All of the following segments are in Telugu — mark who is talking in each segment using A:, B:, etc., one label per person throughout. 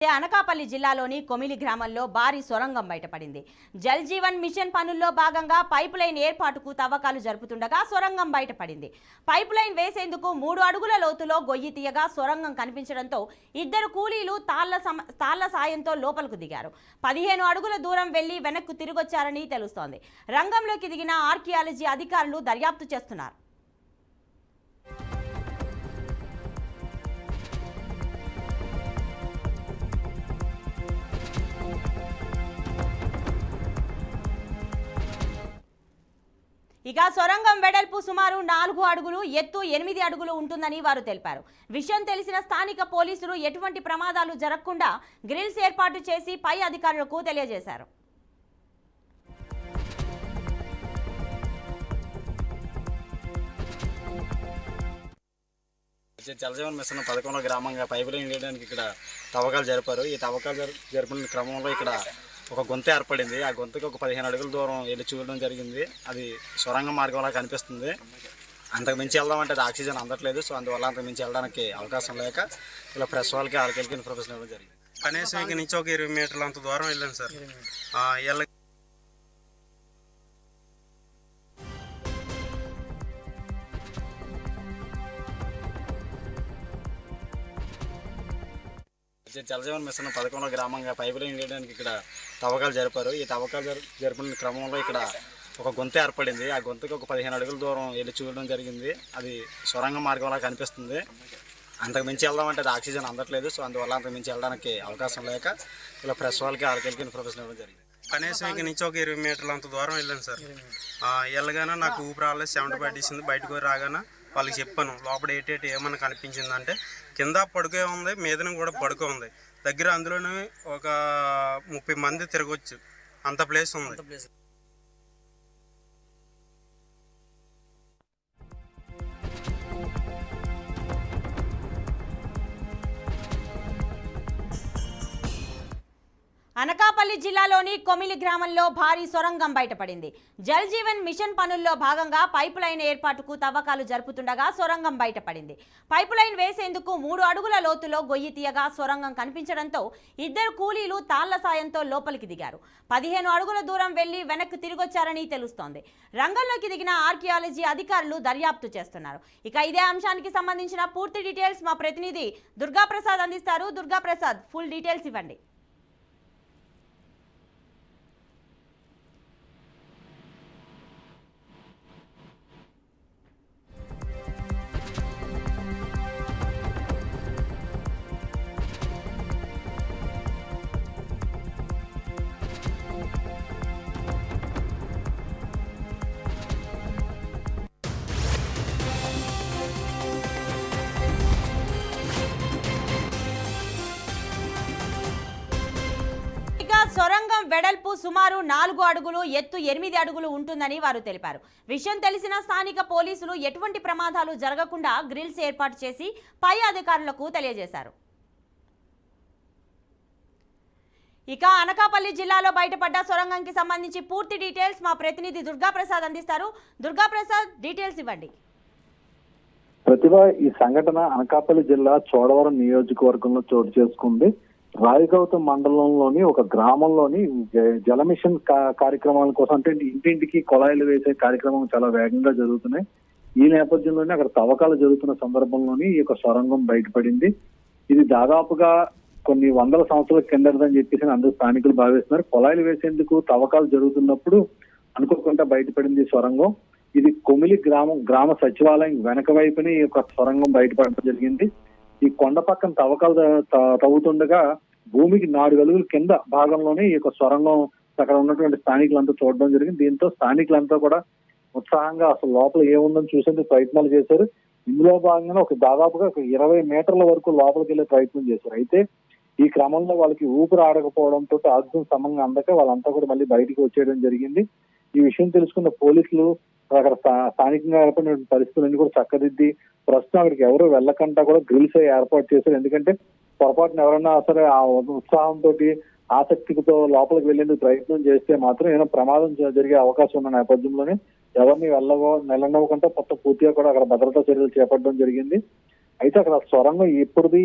A: అనకాపల్లి జిల్లాలోని కొమిలి గ్రామంలో భారీ సొరంగం బయటపడింది. జల్ జీవన్ మిషన్ పనుల్లో భాగంగా పైప్ లైన్ ఏర్పాటుకు తవ్వకాలు జరుపుతుండగా సొరంగం బయటపడింది. పైప్ లైన్ వేసేందుకు 3 అడుగుల లోతులో గొయ్యి తీయగా సొరంగం కనిపించడంతో ఇద్దరు కూలీలు తాళ్ల సాయంతో లోపలకు దిగారు. 15 అడుగుల దూరం వెళ్లి వెనక్కు తిరిగొచ్చారని తెలుస్తోంది. రంగంలోకి దిగిన ఆర్కియాలజీ అధికారులు దర్యాప్తు చేస్తున్నారు. ఇక సొరంగం వెడల్పు సుమారు 4 అడుగులు, ఎత్తు 8 అడుగులు ఉంటుందని వారు తెలిపారు. విషయం తెలిసిన స్థానిక పోలీసులు ఎటువంటి ప్రమాదాలు జరగకుండా గ్రిల్స్ ఏర్పాటు చేసి పై అధికారులకు తెలియజేశారు.
B: జలజీవన్ మిషన్ పథకంలో గ్రామంగా పైప్ లైన్ వేయడానికి ఇక్కడ తవ్వకాలు జరిపారు. ఈ తవ్వకాలు జరిపిన క్రమంలో ఇక్కడ ఒక గుంత ఏర్పడింది. ఆ గుంతకి ఒక 15 అడుగుల దూరం వెళ్ళి చూడడం జరిగింది. అది సొరంగ మార్గంలా కనిపిస్తుంది. అంతకు మించి వెళ్దామంటే అది ఆక్సిజన్ అందట్లేదు. సో అందువల్ల అంతకు మించి వెళ్ళడానికి అవకాశం లేక ఇలా ప్రెస్ వాళ్ళకి ఆర్కెల్కి ఇన్ఫర్మేషన్ ఇవ్వడం జరిగింది.
C: కనీసం ఇక్కడ నుంచి ఒక 20 మీటర్లు అంత దూరం వెళ్ళాను సార్.
B: జలజీవన్ మిషన్ పథకంలో గ్రామంగా పైప్ లైన్ వేయడానికి ఇక్కడ తవ్వకాలు జరిపారు. ఈ తవ్వకాలు జరిపిన క్రమంలో ఇక్కడ ఒక గుంత ఏర్పడింది. ఆ గుంతకి ఒక 15 అడుగుల దూరం వెళ్ళి చూడడం జరిగింది. అది సొరంగ మార్గంలా కనిపిస్తుంది. అంతకు మించి వెళ్దామంటే అది ఆక్సిజన్ అందట్లేదు. సో అందువల్ల అంతకు మించి వెళ్ళడానికి అవకాశం లేక ఇలా ప్రెస్ వాళ్ళకి ఆర్కెల్కి ఇన్ఫర్మేషన్ ఇవ్వడం జరిగింది.
C: కనీసం ఇక్కడ నుంచి ఒక 20 మీటర్లు అంత దూరం వెళ్ళాను సార్. వెళ్ళగానే నాకు ఊపిరి రాలేదు, 70 పట్టేసింది. బయటకు రాగానే వాళ్ళకి చెప్పాను లోపల ఏమన్నా కనిపించిందంటే కింద పడుకే ఉంది, మీదన కూడా పడుకో ఉంది. దగ్గర అందులోనే ఒక 30 మంది తిరగవచ్చు, అంత ప్లేస్ ఉంది.
A: అనకాపల్లి జిల్లాలోని కొమిలి గ్రామంలో భారీ సొరంగం బయటపడింది. జల్ జీవన్ మిషన్ పనుల్లో భాగంగా పైప్ లైన్ ఏర్పాటుకు తవ్వకాలు జరుపుతుండగా సొరంగం బయటపడింది. పైప్ లైన్ వేసేందుకు 3 అడుగుల లోతులో గొయ్యి తీయగా సొరంగం కనిపించడంతో ఇద్దరు కూలీలు తాళ్ల సాయంతో లోపలికి దిగారు. 15 అడుగుల దూరం వెళ్లి వెనక్కు తిరిగొచ్చారని తెలుస్తోంది. రంగంలోకి దిగిన ఆర్కియాలజీ అధికారులు దర్యాప్తు చేస్తున్నారు. ఇక ఇదే అంశానికి సంబంధించిన పూర్తి డీటెయిల్స్ మా ప్రతినిధి దుర్గాప్రసాద్ అందిస్తారు. దుర్గాప్రసాద్, ఫుల్ డీటెయిల్స్ ఇవ్వండి. సొరంగం వెడల్పు సుమారు 4 అడుగులు, ఎత్తు 8 అడుగులు ఉంటుందని వారు తెలిపారు. విషయం తెలిసిన స్థానిక పోలీసులు ఎటువంటి ప్రమాదాలు జరగకుండా గ్రిల్స్ ఏర్పాటు చేసి పై అధికారులకు తెలియజేశారు. ఇక అనకాపల్లి జిల్లాలో బయటపడ్డ సొరంగంకి సంబంధించి పూర్తి డీటెయిల్స్ మా ప్రతినిధి దుర్గాప్రసాద్ అందిస్తారు. దుర్గాప్రసాద్, డీటెయిల్స్ ఇవ్వండి.
D: ప్రతిభ, ఈ సంఘటన అనకాపల్లి జిల్లా చోడవరం నియోజకవర్గంలో చోటు చేసుకుంది. రాయగౌతం మండలంలోని ఒక గ్రామంలోని జల మిషన్ కార్యక్రమాల కోసం, అంటే ఇంటింటికి కుళాయిలు వేసే కార్యక్రమం చాలా వేగంగా జరుగుతున్నాయి. ఈ నేపథ్యంలోనే అక్కడ తవ్వకాలు జరుగుతున్న సందర్భంలోని ఈ యొక్క సొరంగం బయటపడింది. ఇది దాదాపుగా కొన్ని వందల సంవత్సరాల కిందదని చెప్పేసి అందరూ స్థానికులు భావిస్తున్నారు. కుళాయిలు వేసేందుకు తవ్వకాలు జరుగుతున్నప్పుడు అనుకోకుండా బయటపడింది సొరంగం. ఇది కొమిలి గ్రామ సచివాలయం వెనక వైపుని ఈ యొక్క సొరంగం బయటపడడం జరిగింది. ఈ కొండ పక్కన తవ్వకాలు తవ్వుతుండగా భూమికి 4 అడుగుల కింద భాగంలోనే ఈ యొక్క సొరంగం అక్కడ ఉన్నటువంటి స్థానికులంతా చూడడం జరిగింది. దీంతో స్థానికులంతా కూడా ఉత్సాహంగా అసలు లోపల ఏముందని చూసేందుకు ప్రయత్నాలు చేశారు. ఇందులో భాగంగా దాదాపుగా 20 మీటర్ల వరకు లోపలికి వెళ్లే ప్రయత్నం చేశారు. అయితే ఈ క్రమంలో వాళ్ళకి ఊపిరి ఆడకపోవడంతో ఆక్సిజన్ సమంగా అందక వాళ్ళంతా కూడా మళ్ళీ బయటికి వచ్చేయడం జరిగింది. ఈ విషయం తెలుసుకున్న పోలీసులు అక్కడ స్థానికంగా ఏర్పడిన పరిస్థితులన్నీ కూడా చక్కదిద్ది ప్రస్తుతం అక్కడికి ఎవరు వెళ్ళకుండా కూడా గ్రిల్స్ ఏర్పాటు చేశారు. ఎందుకంటే పొరపాటున ఎవరైనా సరే ఆ ఉత్సాహంతో ఆసక్తితో లోపలికి వెళ్లేందుకు ప్రయత్నం చేస్తే మాత్రం ఏదైనా ప్రమాదం జరిగే అవకాశం ఉన్న నేపథ్యంలోనే ఎవరిని వెళ్ళనివ్వకుండా పూర్తిగా కూడా అక్కడ భద్రతా చర్యలు చేపట్టడం జరిగింది. అయితే అక్కడ సొరంగం ఎప్పుడుది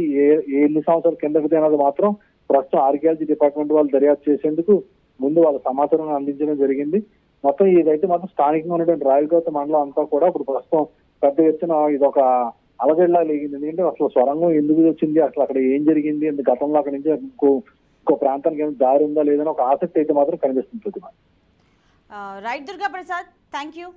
D: ఎన్ని సంవత్సరాల కిందకి అన్నది మాత్రం ప్రస్తుతం ఆర్కియాలజీ డిపార్ట్మెంట్ వాళ్ళు దర్యాప్తు చేసేందుకు ముందు వాళ్ళ సమాచారం అందించడం జరిగింది. మొత్తం ఇదైతే మాత్రం స్థానికంగా ఉన్నటువంటి రాయగౌత మండలం అంతా కూడా ఇప్పుడు ప్రస్తుతం పెద్ద ఎత్తున ఇదొక అలజడిలా లేగింది. ఎందుకంటే అసలు సొరంగం ఎందుకు వచ్చింది, అసలు అక్కడ ఏం జరిగింది, గతంలో అక్కడి నుంచి ఇంకో ప్రాంతానికి ఏమైనా దారి ఉందా లేదని ఒక ఆసక్తి అయితే మాత్రం కనిపిస్తుంది.
A: Right Durga Prasad, thank you.